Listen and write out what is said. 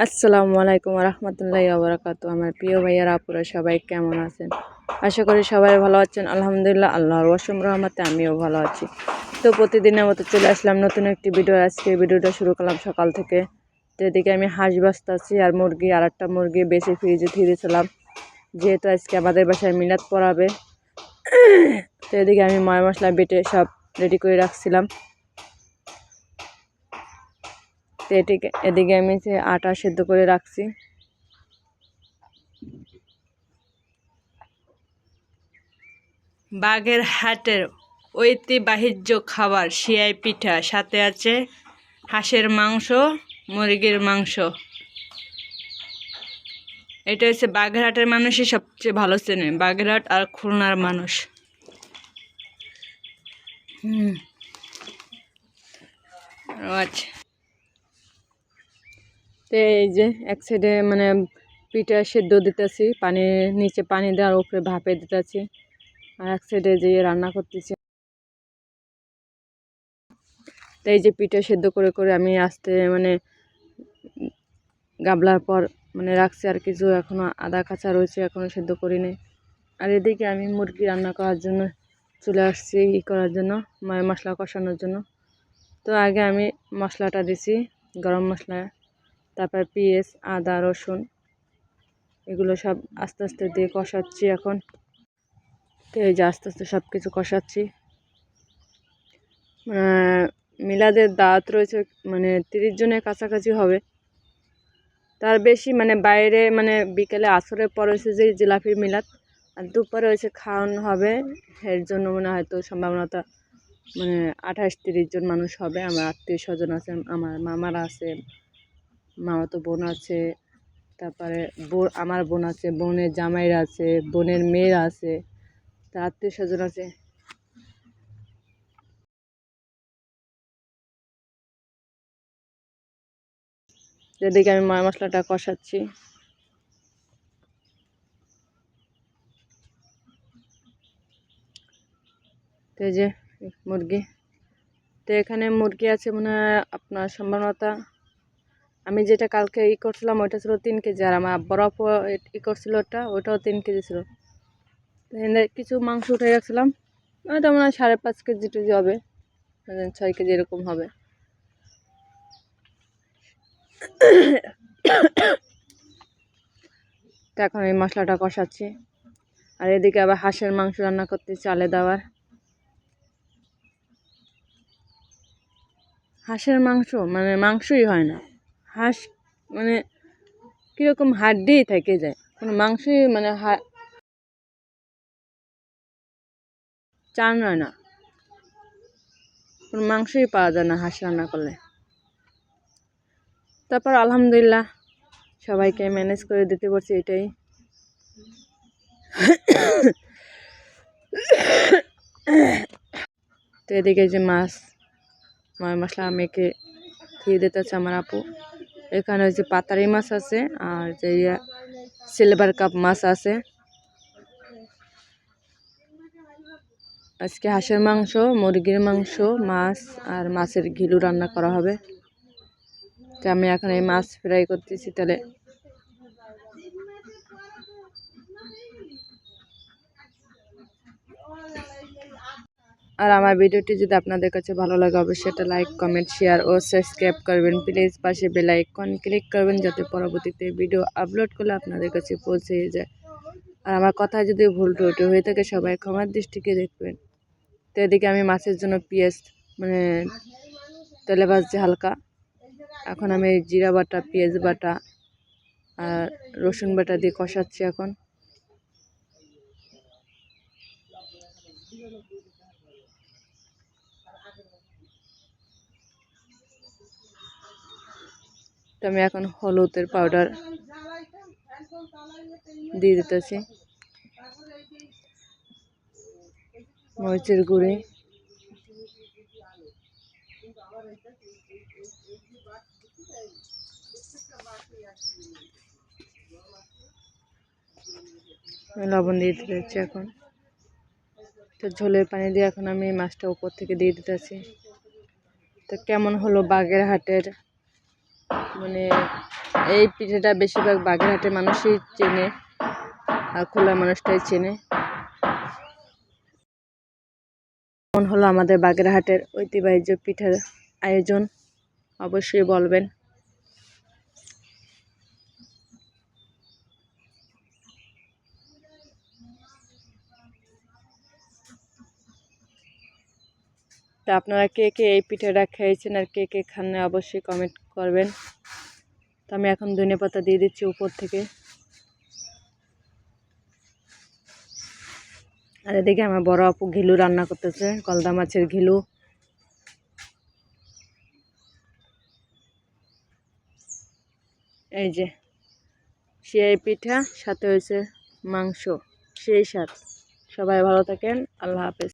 আসসালামু আলাইকুম রহমতুল্লাহি ওয়া আমার প্রিয় ভাইয়ারা আপুরা সবাই কেমন আছেন? আশা করি সবাই ভালো আছেন। আলহামদুলিল্লাহ, আল্লাহর অসীম রহমতে আমিও ভালো আছি। তো প্রতিদিনের মতো চলে আসলাম নতুন একটি ভিডিও। আজকে ভিডিওটা শুরু করলাম সকাল থেকে। তো এদিকে আমি হাঁস বাঁচতেছি আর মুরগি, আর একটা মুরগি বেশি ফ্রিজে দিয়েছিলাম, যেহেতু আজকে আমাদের বাসায় মিলাদ পড়াবে। তো এদিকে আমি ময় মশলা বেটে সব রেডি করে রাখছিলাম। তো এদিকে আমি আটা সেদ্ধ করে রাখছি। বাগেরহাটের ঐতিহ্যবাহী খাবার সিয়াই পিঠা, সাথে আছে হাঁসের মাংস, মুরগির মাংস। এটা হচ্ছে বাগেরহাটের মানুষই সবচেয়ে ভালো চেনে, বাগেরহাট আর খুলনার মানুষ। আচ্ছা, তো এই যে এক সাইডে মানে পিঠা সেদ্ধ দিতেছি, পানির নিচে পানি দেওয়ার উপরে ভাপে দিতেছি, আর এক সাইডে যে রান্না করতেছি। তো এই যে পিঠা সেদ্ধ করে করে আমি আস্তে মানে গাবলার পর মানে রাখছি, আর কিছু এখনো আদা কাঁচা রয়েছে, এখনো সেদ্ধ করিনি। আর এদিকে আমি মুরগি রান্না করার জন্য চলে আসছি করার জন্য, মশলা কষানোর জন্য। তো আগে আমি মশলাটা দিছি, গরম মশলা, তারপর পেঁয়াজ, আদা, রসুন, এগুলো সব আস্তে আস্তে দিয়ে কষাচ্ছি এখন। তো এই যে আস্তে আস্তে সব কিছু কষাচ্ছি। মিলাদের দাওয়াত রয়েছে, মানে 30 জনের কাছাকাছি হবে, তার বেশি। মানে বাইরে মানে বিকেলে আসরের পর হয়েছে যে জিলাপির মিলাদ, আর দুপুরে হয়েছে খাওয়ানো হবে। এর জন্য মনে হয়তো সম্ভাবনাটা মানে 28-30 জন মানুষ হবে। আমার আত্মীয় স্বজন আছে, আমার মামারা আছে, মামাতো বোন আছে, তারপরে আমার বোন আছে, বোনের জামাইরা আছে, বোনের মেয়েরা আছে, তার আত্মীয় স্বজন আছে। যেদিকে আমি ময় মশলাটা কষাচ্ছি। তো এই যে মুরগি, তো এখানে মুরগি আছে মনে হয় আপনার সম্ভবত, আমি যেটা কালকে করছিলাম ওইটা ছিল 3 কেজি, আর আমার বরফ করছিল ওটাও 3 কেজি ছিল। তো কিছু মাংস উঠে রাখছিলাম, ওইটা মনে হয় 5.5 কেজি টুজি হবে, 6 কেজি এরকম হবে। তো এখন এই মশলাটা কষাচ্ছি, আর এদিকে আবার হাঁসের মাংস রান্না করতে চালে দেওয়ার। হাঁসের মাংস মানে মাংসই হয় না, হাঁস মানে কীরকম হাড্ডিই থেকে যায়, কোনো মাংসই মানে চান হয় না, কোনো মাংসই পাওয়া যায় না হাঁস রান্না করলে। তারপর আলহামদুলিল্লাহ সবাইকে ম্যানেজ করে দিতে পারছি, এটাই। তো এদিকে যে মাছ ময় মশলা মেখে দিয়ে দিতেছে আমার আপু। এখানে যে পাতারি মাছ আছে, আর যে সিলভার কাপ মাছ আছে। আজকে হাঁসের মাংস, মুরগির মাংস, মাছ আর মাছের ঘিলু রান্না করা হবে। তো আমি এখন এই মাছ ফ্রাই করতেছি তাহলে। আর আমার ভিডিওটি যদি আপনাদের কাছে ভালো লাগে অবশ্যই একটা লাইক, কমেন্ট, শেয়ার ও সাবস্ক্রাইব করবেন প্লিজ। পাশে বেল আইকন ক্লিক করবেন যাতে পরবর্তীতে ভিডিও আপলোড করলে আপনাদের কাছে পৌঁছে যায়। আর আমার কথায় যদি ভুল ত্রুটি হয়ে থাকে সবাই ক্ষমার দৃষ্টিতে দেখবেন। তো এদিকে আমি মাছের জন্য পেঁয়াজ মানে তেলে ভাজছি হালকা। এখন আমি জিরা বাটা, পেঁয়াজ বাটা আর রসুন বাটা দিয়ে কষাচ্ছি এখন। তো আমি এখন হলুদের পাউডার দিয়ে দিতেছি, মরিচের গুঁড়ি, লবণ দিয়ে দিতেছি এখন। তো ঝোলের পানি দিয়ে এখন আমি মাছটা উপর থেকে দিয়ে দিতেছি। তো কেমন হলো বাগেরহাটের মানে এই পিঠেটা বেশিরভাগ বাগেরহাটের মানুষই চেনে আর খুলনার মানুষটাই চেনে। কেমন হলো আমাদের বাগেরহাটের ঐতিহ্য পিঠার আয়োজন অবশ্যই বলবেন। তা আপনারা কে কে এই পিঠাটা খেয়েছেন আর কে কে খান না অবশ্যই কমেন্ট করবেন। তো আমি এখন ধনেপাতা দিয়ে দিচ্ছি উপর থেকে। আর এদিকে আমার বড় আপু ঘিলু রান্না করতেছে, গলদা মাছের ঘিলু। এই যে সেই পিঠা সাথে হয়েছে মাংস, সেই স্বাদ। সবাই ভালো থাকেন, আল্লাহ হাফেজ।